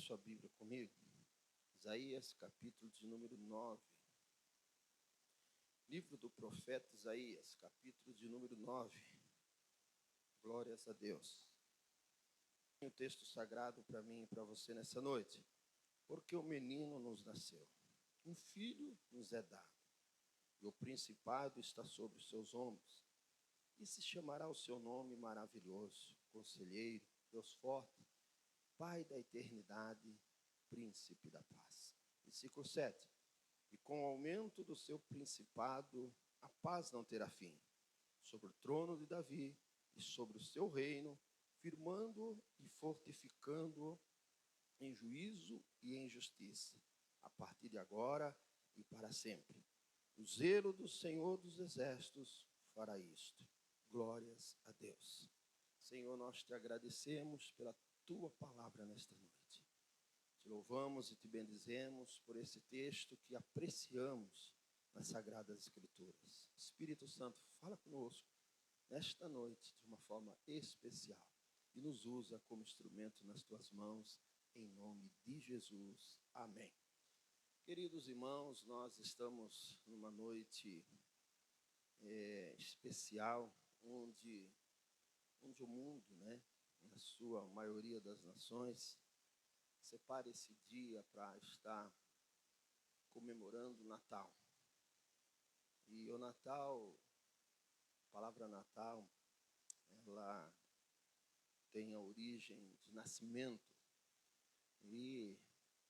sua Bíblia comigo. Isaías, capítulo de número 9. Livro do profeta Isaías, capítulo de número 9. Glórias a Deus. O texto sagrado para mim e para você nessa noite. Porque o menino nos nasceu, um filho nos é dado, e o principado está sobre os seus ombros. E se chamará o seu nome maravilhoso, Conselheiro, Deus forte, Pai da eternidade, Príncipe da paz. Versículo 7. E com o aumento do seu principado, a paz não terá fim, sobre o trono de Davi e sobre o seu reino, firmando-o e fortificando-o em juízo e em justiça, a partir de agora e para sempre. O zelo do Senhor dos Exércitos fará isto. Glórias a Deus. Senhor, nós te agradecemos pela tua palavra nesta noite. Te louvamos e te bendizemos por esse texto que apreciamos nas Sagradas Escrituras. Espírito Santo, fala conosco nesta noite de uma forma especial e nos usa como instrumento nas tuas mãos, em nome de Jesus. Amém. Queridos irmãos, nós estamos numa noite especial, onde o mundo, na sua maioria das nações, separa esse dia para estar comemorando o Natal. E o Natal, a palavra Natal, ela tem a origem de nascimento. E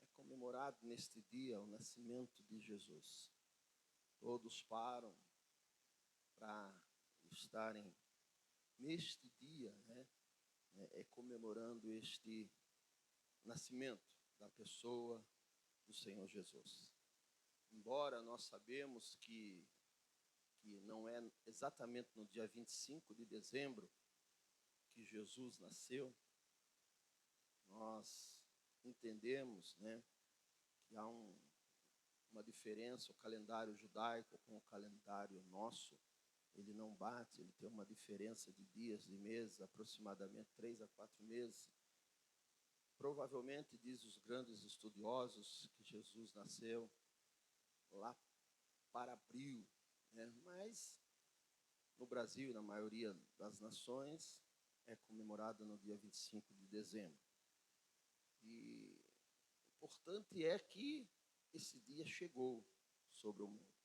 é comemorado neste dia o nascimento de Jesus. Todos param para estarem neste dia, comemorando este nascimento da pessoa do Senhor Jesus. Embora nós sabemos que não é exatamente no dia 25 de dezembro que Jesus nasceu, nós entendemos, que há uma diferença. O calendário judaico com o calendário nosso, ele não bate, ele tem uma diferença de dias e meses, aproximadamente 3 a 4 meses. Provavelmente, diz os grandes estudiosos, que Jesus nasceu lá para abril, mas no Brasil e na maioria das nações é comemorado no dia 25 de dezembro. E o importante é que esse dia chegou sobre o mundo.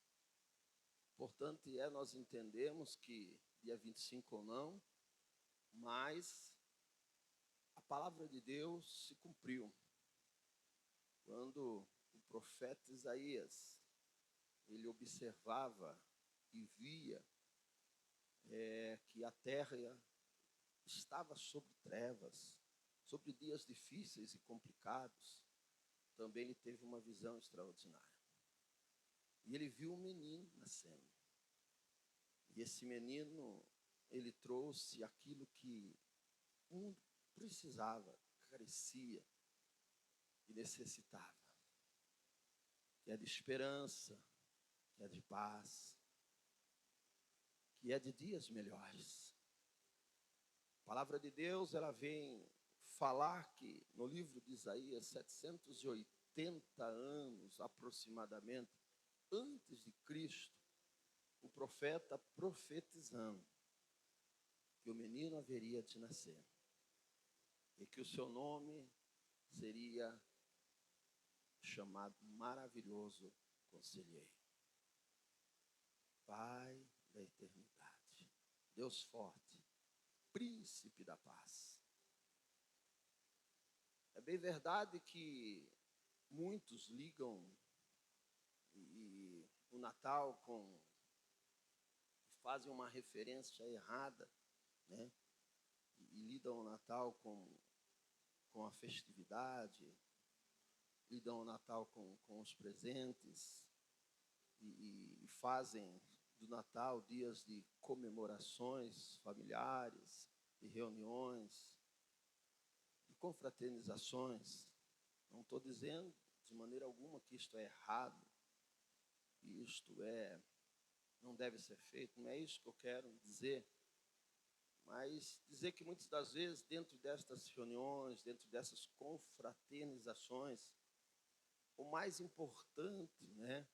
Importante é nós entendermos que dia 25 ou não, mas a palavra de Deus se cumpriu. Quando o profeta Isaías, ele observava e via que a terra estava sobre trevas, sobre dias difíceis e complicados, também ele teve uma visão extraordinária. E ele viu um menino nascendo. E esse menino, ele trouxe aquilo que o mundo precisava, carecia e necessitava. Que é de esperança, que é de paz, que é de dias melhores. A palavra de Deus, ela vem falar que no livro de Isaías, 780 anos aproximadamente antes de Cristo, o profeta profetizando que o menino haveria de nascer e que o seu nome seria chamado Maravilhoso Conselheiro, Pai da eternidade, Deus forte, Príncipe da paz. É bem verdade que muitos ligam o Natal fazem uma referência errada, e lidam o Natal com a festividade, lidam o Natal com os presentes, e fazem do Natal dias de comemorações familiares, de reuniões, de confraternizações. Não estou dizendo de maneira alguma que isto é errado, que isto não deve ser feito, não é isso que eu quero dizer. mas dizer que muitas das vezes, dentro destas reuniões, dentro dessas confraternizações, o mais importante, né,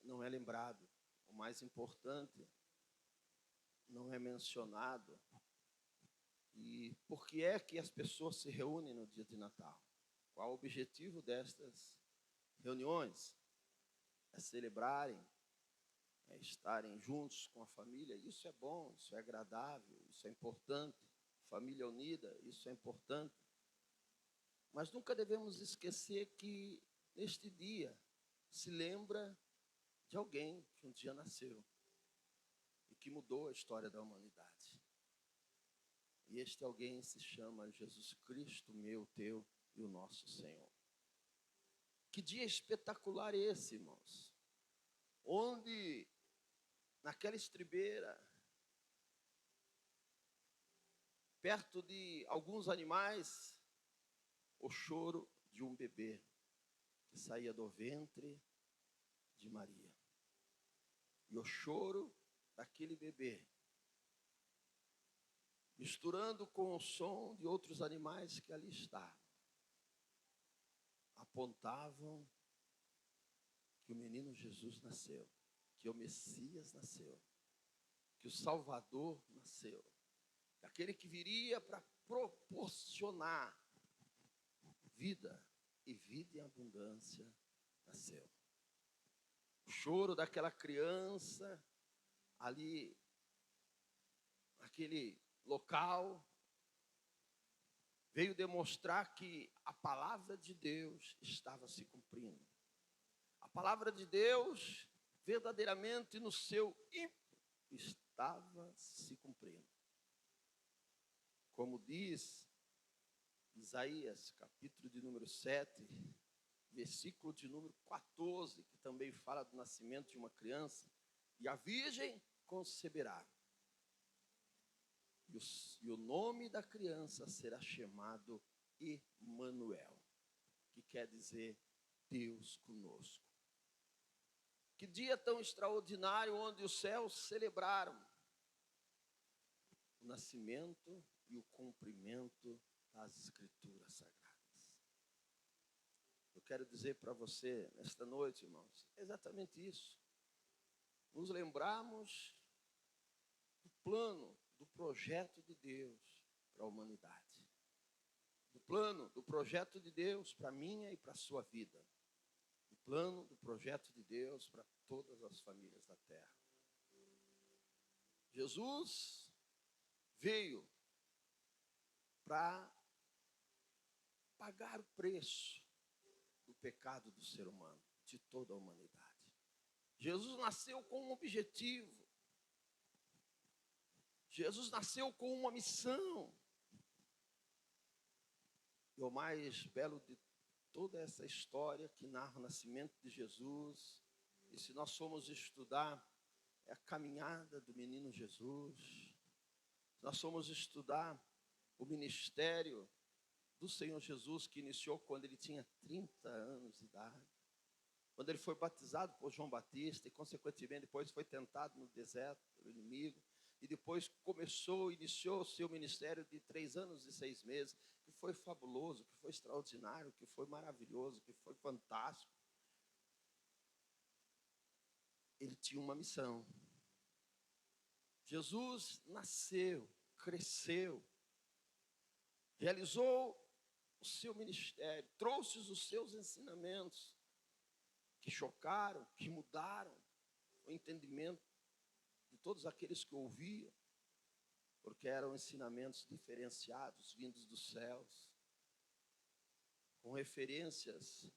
não é lembrado, o mais importante não é mencionado. E por que é que as pessoas se reúnem no dia de Natal? Qual o objetivo destas reuniões? É celebrarem, é estarem juntos com a família. Isso é bom, isso é agradável, isso é importante. Família unida, isso é importante. Mas nunca devemos esquecer que neste dia se lembra de alguém que um dia nasceu e que mudou a história da humanidade. E este alguém se chama Jesus Cristo, meu, teu e o nosso Senhor. Que dia espetacular esse, irmãos, onde naquela estribeira, perto de alguns animais, o choro de um bebê que saía do ventre de Maria. E o choro daquele bebê, misturando com o som de outros animais que ali estavam, apontavam que o menino Jesus nasceu, que o Messias nasceu, que o Salvador nasceu, aquele que viria para proporcionar vida e vida em abundância nasceu. O choro daquela criança ali, naquele local, veio demonstrar que a palavra de Deus estava se cumprindo. A palavra de Deus, verdadeiramente no seu ímpeto, estava se cumprindo. Como diz Isaías, capítulo de número 7, versículo de número 14, que também fala do nascimento de uma criança, e a virgem conceberá. E o nome da criança será chamado Emanuel, que quer dizer Deus conosco. Que dia tão extraordinário onde os céus celebraram o nascimento e o cumprimento das Escrituras Sagradas. Eu quero dizer para você nesta noite, irmãos, exatamente isso. Nos lembrarmos do plano, do projeto de Deus para a humanidade. Do plano, do projeto de Deus para a minha e para a sua vida. Do plano, do projeto de Deus para todas as famílias da terra. Jesus veio para pagar o preço do pecado do ser humano, de toda a humanidade. Jesus nasceu com um objetivo. Jesus nasceu com uma missão. E o mais belo de toda essa história que narra o nascimento de Jesus, e se nós formos estudar, é a caminhada do menino Jesus. Se nós formos estudar o ministério do Senhor Jesus, que iniciou quando ele tinha 30 anos de idade, quando ele foi batizado por João Batista e, consequentemente, depois foi tentado no deserto pelo inimigo, e depois iniciou o seu ministério de 3 anos e 6 meses, que foi fabuloso, que foi extraordinário, que foi maravilhoso, que foi fantástico. Ele tinha uma missão. Jesus nasceu, cresceu, realizou o seu ministério, trouxe os seus ensinamentos, que chocaram, que mudaram o entendimento de todos aqueles que ouviam, porque eram ensinamentos diferenciados, vindos dos céus, com referências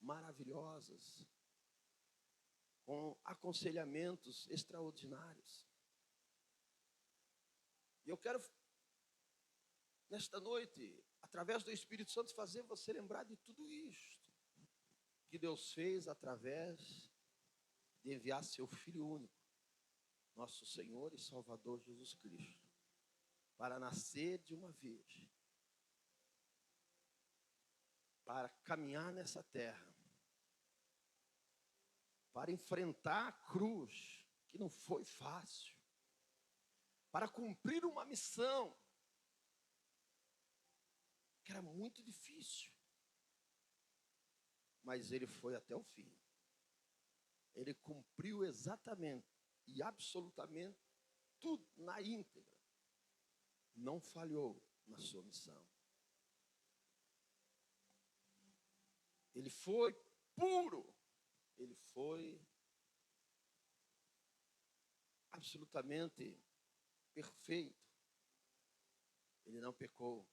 maravilhosas, com aconselhamentos extraordinários. E eu quero, nesta noite, através do Espírito Santo, fazer você lembrar de tudo isto que Deus fez através de enviar seu Filho único, nosso Senhor e Salvador Jesus Cristo, para nascer de uma virgem, para caminhar nessa terra, para enfrentar a cruz, que não foi fácil, para cumprir uma missão que era muito difícil. Mas ele foi até o fim. Ele cumpriu exatamente e absolutamente tudo na íntegra. Não falhou na sua missão. Ele foi puro. Ele foi absolutamente perfeito. Ele não pecou.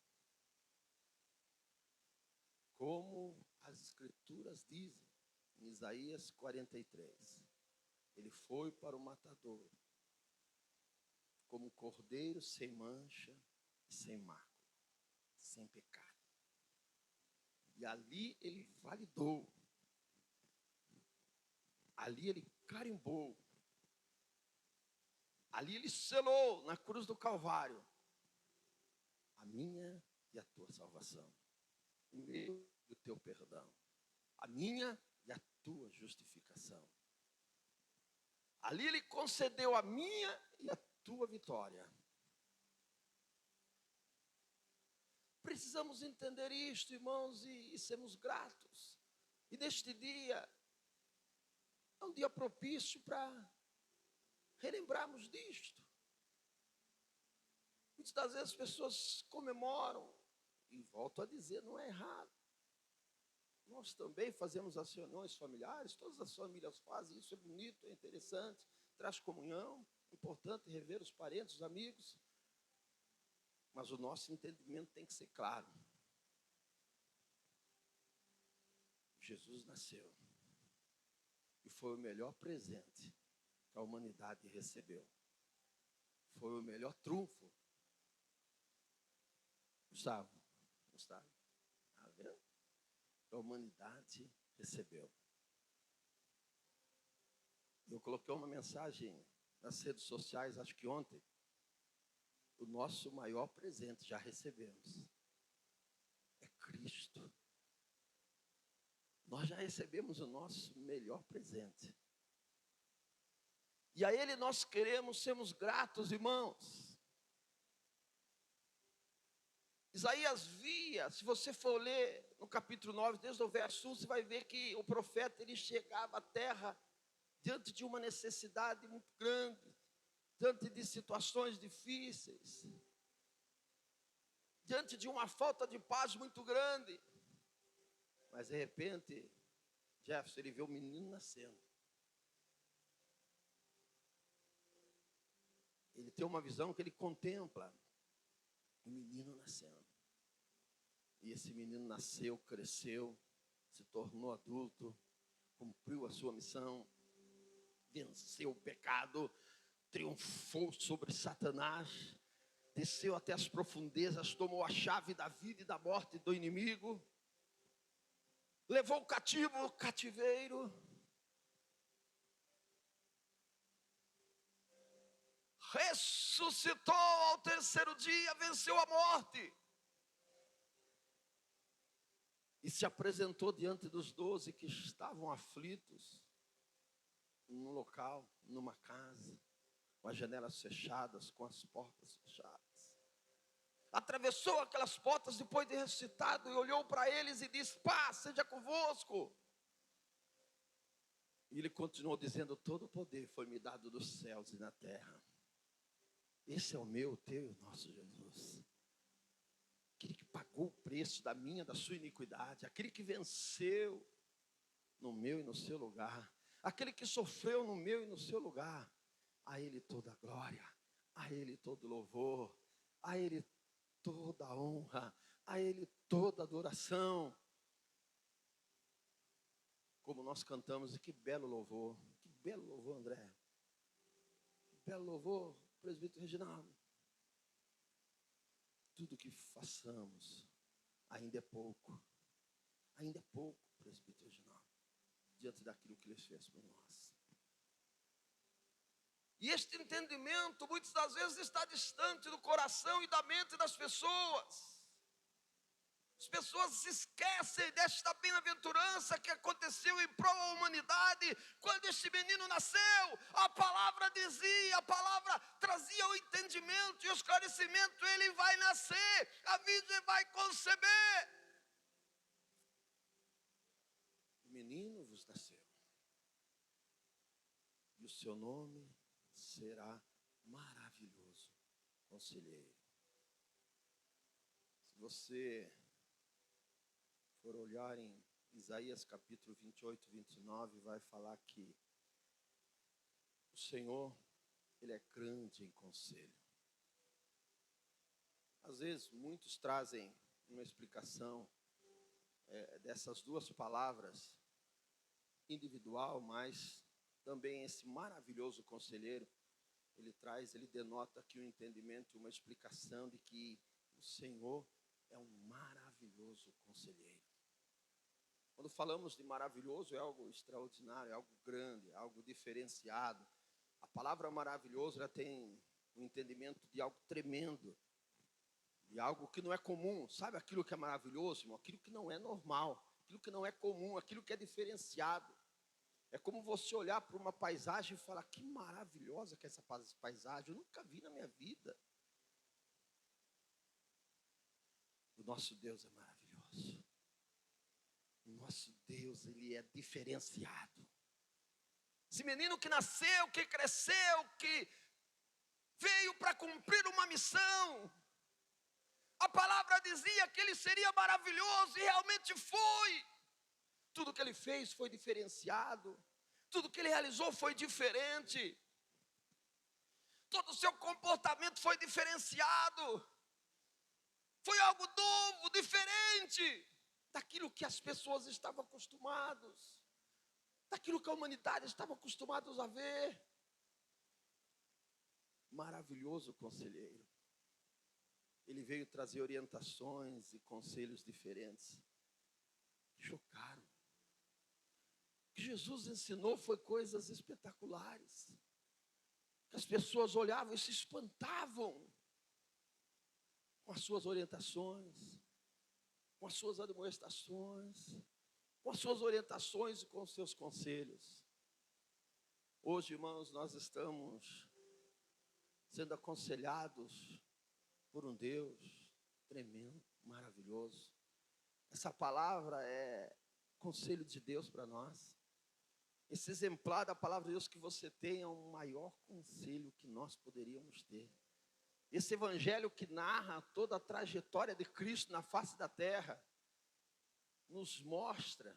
Como as Escrituras dizem, em Isaías 43, ele foi para o matador, como um cordeiro sem mancha e sem mácula, sem pecado. E ali ele validou, ali ele carimbou, ali ele selou na cruz do Calvário a minha e a tua salvação, o meu e o teu perdão, a minha e a tua justificação. Ali ele concedeu a minha e a tua vitória. Precisamos entender isto, irmãos, e sermos gratos. E neste dia é um dia propício para relembrarmos disto. Muitas das vezes as pessoas comemoram, e volto a dizer, não é errado. Nós também fazemos as reuniões familiares, todas as famílias fazem, isso é bonito, é interessante, traz comunhão, é importante rever os parentes, os amigos. Mas o nosso entendimento tem que ser claro. Jesus nasceu e foi o melhor presente que a humanidade recebeu. Foi o melhor trunfo. Gustavo, está vendo? Que a humanidade recebeu. Eu coloquei uma mensagem nas redes sociais, acho que ontem. O nosso maior presente já recebemos. É Cristo. Nós já recebemos o nosso melhor presente. E a Ele nós queremos sermos gratos, irmãos. Isaías via, se você for ler no capítulo 9, desde o verso 1, você vai ver que o profeta ele chegava à terra diante de uma necessidade muito grande, diante de situações difíceis, diante de uma falta de paz muito grande. Mas de repente, Jefferson, ele vê o menino nascendo. Ele tem uma visão que ele contempla o menino nascendo. E esse menino nasceu, cresceu, se tornou adulto, cumpriu a sua missão, venceu o pecado, triunfou sobre Satanás, desceu até as profundezas, tomou a chave da vida e da morte do inimigo, levou o cativo ao cativeiro, ressuscitou ao terceiro dia, venceu a morte. E se apresentou diante dos 12 que estavam aflitos, num local, numa casa, com as janelas fechadas, com as portas fechadas. Atravessou aquelas portas depois de ressuscitado e olhou para eles e disse: paz seja convosco. E ele continuou dizendo: todo o poder foi me dado dos céus e na terra. Esse é o meu, o teu e o nosso Jesus. Aquele que pagou o preço da minha, da sua iniquidade. Aquele que venceu no meu e no seu lugar. Aquele que sofreu no meu e no seu lugar. A Ele toda a glória. A Ele todo louvor. A Ele toda a honra. A Ele toda a adoração. Como nós cantamos, e que belo louvor. Que belo louvor, André. Que belo louvor, presbítero Reginaldo. Tudo que façamos ainda é pouco. Ainda é pouco, presbítero Reginaldo, diante daquilo que Ele fez por nós. E este entendimento, muitas das vezes, está distante do coração e da mente das pessoas. As pessoas se esquecem desta bem-aventurança que aconteceu em prol da humanidade. Quando este menino nasceu, a palavra dizia, a palavra trazia o entendimento e o esclarecimento. Ele vai nascer, a virgem vai conceber. O menino vos nasceu, e o seu nome será maravilhoso, conselheiro. Se você for olhar em Isaías capítulo 28, 29, vai falar que o Senhor, Ele é grande em conselho. Às vezes, muitos trazem uma explicação dessas duas palavras, individual, mas também esse maravilhoso conselheiro, ele denota aqui um entendimento, uma explicação de que o Senhor é um maravilhoso conselheiro. Quando falamos de maravilhoso, é algo extraordinário, é algo grande, é algo diferenciado. A palavra maravilhoso, ela tem um entendimento de algo tremendo, de algo que não é comum. Sabe aquilo que é maravilhoso, irmão? Aquilo que não é normal, aquilo que não é comum, aquilo que é diferenciado. É como você olhar para uma paisagem e falar, que maravilhosa que é essa paisagem, eu nunca vi na minha vida. O nosso Deus é maravilhoso. O nosso Deus, Ele é diferenciado. Esse menino que nasceu, que cresceu, que veio para cumprir uma missão. A palavra dizia que ele seria maravilhoso e realmente foi. Tudo que ele fez foi diferenciado. Tudo que ele realizou foi diferente. Todo o seu comportamento foi diferenciado. Foi algo novo, diferente daquilo que as pessoas estavam acostumadas, daquilo que a humanidade estava acostumada a ver. Maravilhoso conselheiro. Ele veio trazer orientações e conselhos diferentes. Chocaram. O que Jesus ensinou foi coisas espetaculares. As pessoas olhavam e se espantavam com as suas orientações, com as suas admoestações, com as suas orientações e com os seus conselhos. Hoje, irmãos, nós estamos sendo aconselhados por um Deus tremendo, maravilhoso. Essa palavra é conselho de Deus para nós. Esse exemplar da palavra de Deus que você tem é o maior conselho que nós poderíamos ter. Esse evangelho que narra toda a trajetória de Cristo na face da terra, nos mostra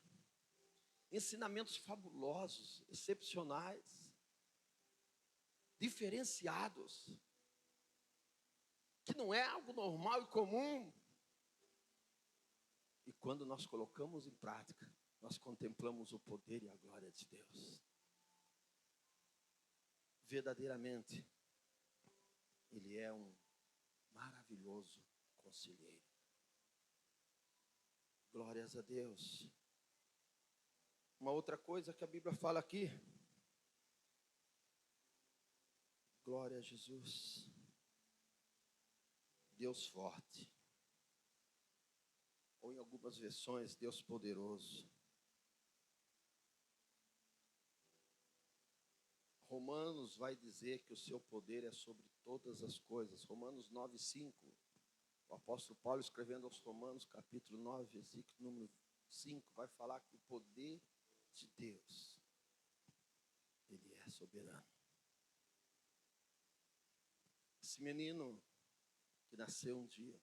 ensinamentos fabulosos, excepcionais, diferenciados, que não é algo normal e comum. E quando nós colocamos em prática, nós contemplamos o poder e a glória de Deus. Verdadeiramente, Ele é um maravilhoso conselheiro. Glórias a Deus. Uma outra coisa que a Bíblia fala aqui. Glória a Jesus. Deus forte. Ou em algumas versões, Deus poderoso. Romanos vai dizer que o seu poder é sobre todas as coisas. Romanos 9:5. O apóstolo Paulo, escrevendo aos Romanos, capítulo 9, versículo número 5, vai falar que o poder de Deus, Ele é soberano. Esse menino que nasceu um dia,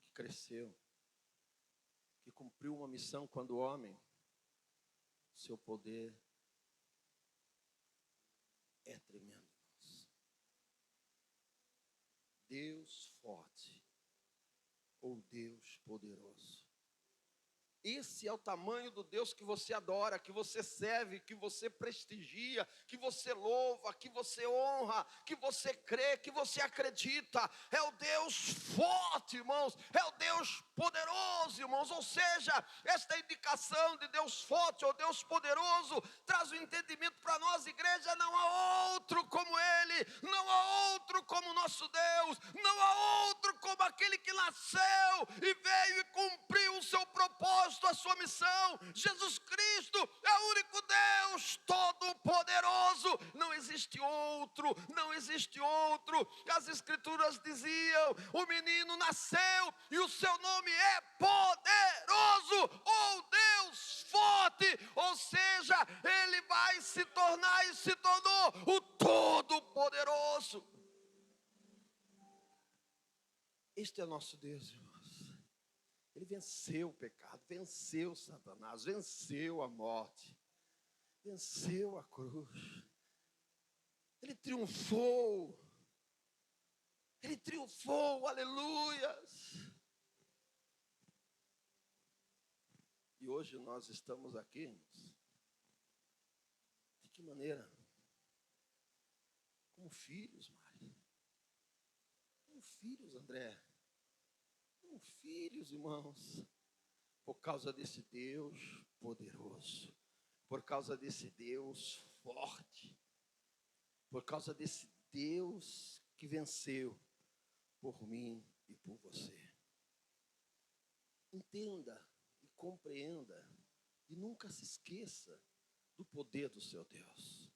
que cresceu, que cumpriu uma missão quando homem, seu poder é tremendo, irmãos. Deus forte ou Deus poderoso. Esse é o tamanho do Deus que você adora, que você serve, que você prestigia, que você louva, que você honra, que você crê, que você acredita. É o Deus forte, irmãos, é o Deus poderoso, irmãos. Ou seja, esta indicação de Deus forte ou Deus poderoso traz o entendimento para nós, igreja. Não há outro como Ele, não há outro como nosso Deus, não há outro como aquele que nasceu e veio e cumpriu o seu propósito, a sua missão. Jesus Cristo é o único Deus todo-poderoso. Não existe outro, não existe outro. As Escrituras diziam: o menino nasceu e o seu nome é poderoso, ou Deus forte. Ou seja, ele vai se tornar e se tornou o todo-poderoso. Este é nosso Deus, irmãos. Ele venceu o pecado, venceu Satanás, venceu a morte, venceu a cruz. Ele triunfou, aleluias. E hoje nós estamos aqui, irmãos, de que maneira? Como filhos, Mari. Como filhos, André. Como filhos, irmãos. Por causa desse Deus poderoso. Por causa desse Deus forte. Por causa desse Deus que venceu por mim e por você. Entenda e compreenda e nunca se esqueça do poder do seu Deus.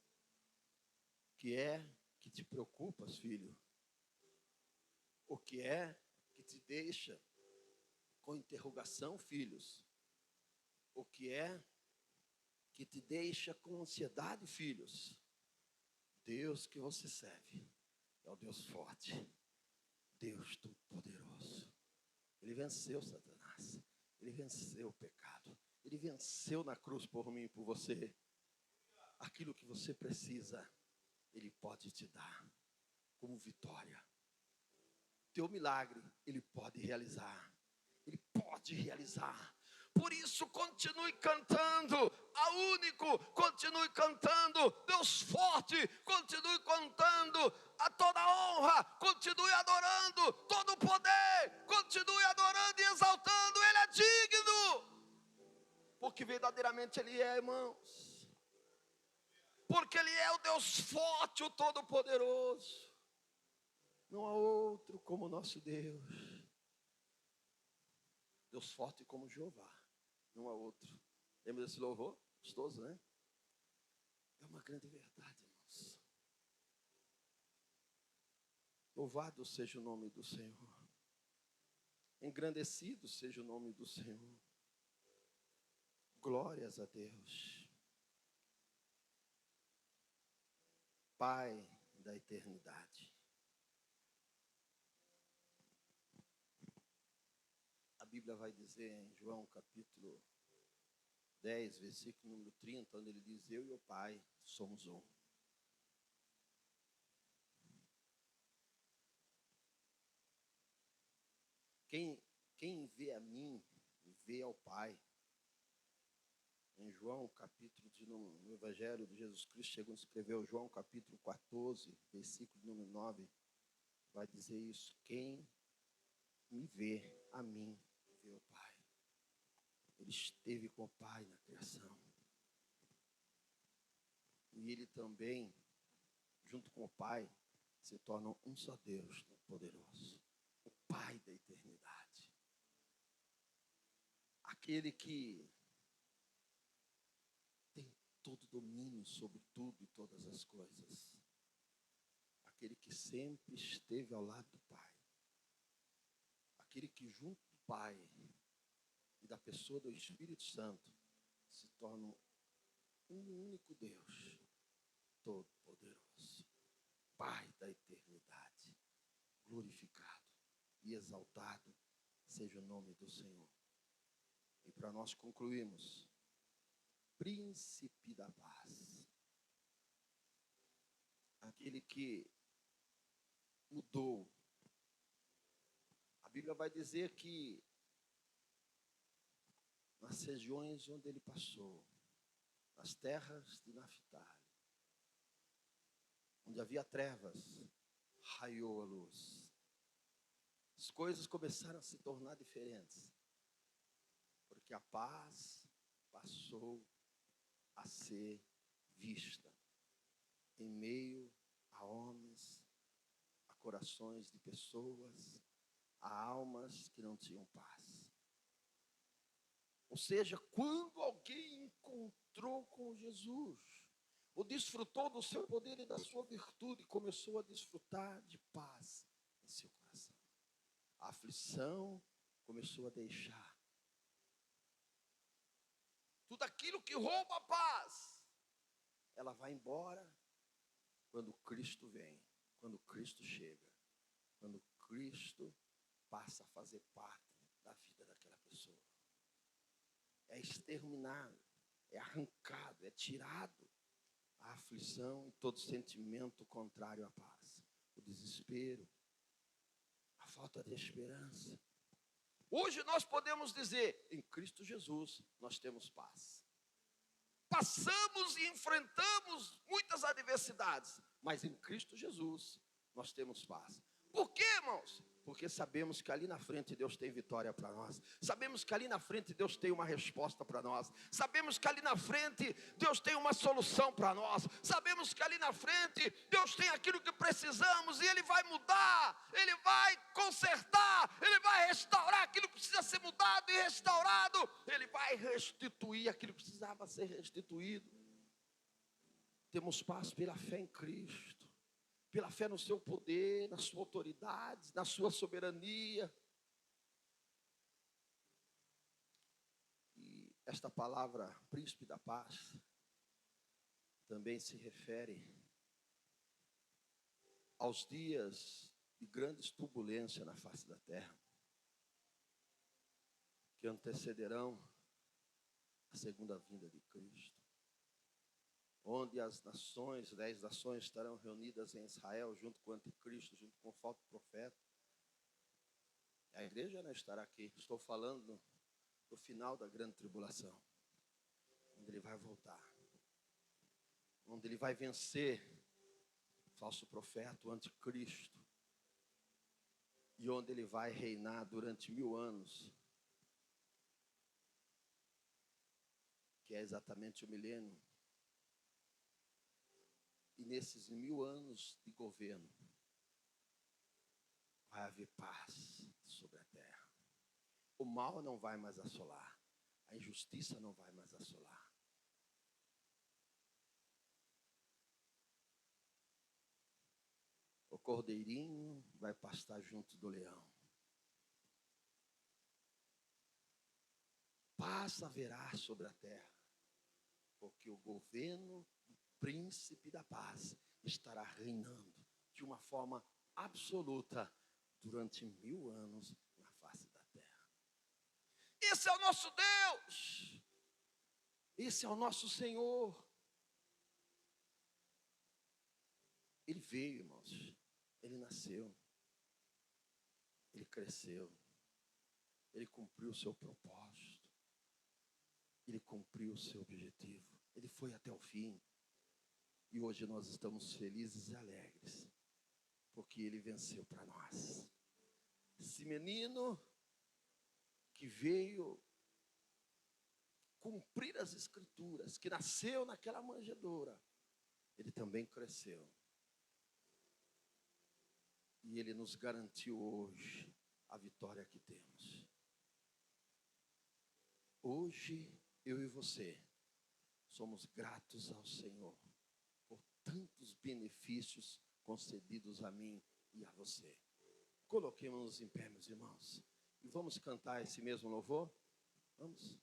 Que é que te preocupas, filho? O que é que te deixa com interrogação, filhos? O que é que te deixa com ansiedade, filhos? Deus que você serve é o Deus forte, Deus todo-poderoso. Ele venceu Satanás, ele venceu o pecado, ele venceu na cruz por mim e por você. Aquilo que você precisa, ele pode te dar como vitória. Teu milagre, ele pode realizar. Ele pode realizar. Por isso, continue cantando a único, continue cantando Deus forte, continue cantando a toda honra, continue adorando todo o poder, continue adorando e exaltando. Ele é digno, porque verdadeiramente Ele é, irmãos. Porque Ele é o Deus forte, o Todo-Poderoso. Não há outro como o nosso Deus. Deus forte como Jeová. Não há outro. Lembra desse louvor? Gostoso, né? É uma grande verdade, irmãos. Louvado seja o nome do Senhor. Engrandecido seja o nome do Senhor. Glórias a Deus. Pai da eternidade. A Bíblia vai dizer em João capítulo 10, versículo número 30, onde ele diz: eu e o Pai somos um. Quem vê a mim, vê ao Pai. Em João capítulo, no Evangelho de Jesus Cristo, segundo escreveu João capítulo 14, versículo número 9, vai dizer isso: quem me vê a mim, vê o Pai. Ele esteve com o Pai na criação. E ele também, junto com o Pai, se tornam um só Deus poderoso. O Pai da eternidade. Aquele que tem todo domínio sobre tudo e todas as coisas. Aquele que sempre esteve ao lado do Pai. Aquele que junto do Pai e da pessoa do Espírito Santo se torna um único Deus, todo-poderoso, Pai da eternidade, glorificado e exaltado seja o nome do Senhor. E para nós concluirmos, Príncipe da paz, aquele que mudou. A Bíblia vai dizer que na nas regiões onde ele passou, nas terras de Naftali, onde havia trevas, raiou a luz. As coisas começaram a se tornar diferentes, porque a paz passou a ser vista em meio a homens, a corações de pessoas, a almas que não tinham paz. Ou seja, quando alguém encontrou com Jesus, ou desfrutou do seu poder e da sua virtude, começou a desfrutar de paz em seu coração. A aflição começou a deixar. Tudo aquilo que rouba a paz, ela vai embora quando Cristo vem, quando Cristo chega, quando Cristo passa a fazer parte da vida daquela pessoa. É exterminado, é arrancado, é tirado a aflição e todo sentimento contrário à paz. O desespero, a falta de esperança. Hoje nós podemos dizer, em Cristo Jesus nós temos paz. Passamos e enfrentamos muitas adversidades, mas em Cristo Jesus nós temos paz. Por quê, irmãos? Porque sabemos que ali na frente Deus tem vitória para nós. Sabemos que ali na frente Deus tem uma resposta para nós. Sabemos que ali na frente Deus tem uma solução para nós. Sabemos que ali na frente Deus tem aquilo que precisamos e Ele vai mudar, Ele vai consertar, Ele vai restaurar aquilo que precisa ser mudado e restaurado. Ele vai restituir aquilo que precisava ser restituído. Temos paz pela fé em Cristo. Pela fé no seu poder, na sua autoridade, na sua soberania. E esta palavra, príncipe da paz, também se refere aos dias de grandes turbulências na face da terra, que antecederão a segunda vinda de Cristo. Onde as nações, 10 nações estarão reunidas em Israel, junto com o anticristo, junto com o falso profeta. A igreja não estará aqui. Estou falando do final da grande tribulação, onde ele vai voltar, onde ele vai vencer o falso profeta, o anticristo, e onde ele vai reinar durante 1000 anos, que é exatamente o milênio. E nesses 1000 anos de governo, vai haver paz sobre a terra. O mal não vai mais assolar. A injustiça não vai mais assolar. O cordeirinho vai pastar junto do leão. Paz haverá sobre a terra, porque o governo príncipe da paz estará reinando de uma forma absoluta durante 1000 anos na face da terra. Esse é o nosso Deus, esse é o nosso Senhor. Ele veio, irmãos, ele nasceu, ele cresceu, ele cumpriu o seu propósito, ele cumpriu o seu objetivo, ele foi até o fim. E hoje nós estamos felizes e alegres, porque ele venceu para nós. Esse menino que veio cumprir as escrituras, que nasceu naquela manjedoura, ele também cresceu. E ele nos garantiu hoje a vitória que temos. Hoje, eu e você somos gratos ao Senhor por tantos benefícios concedidos a mim e a você. Coloquemos-nos em pé, meus irmãos, e vamos cantar esse mesmo louvor? Vamos.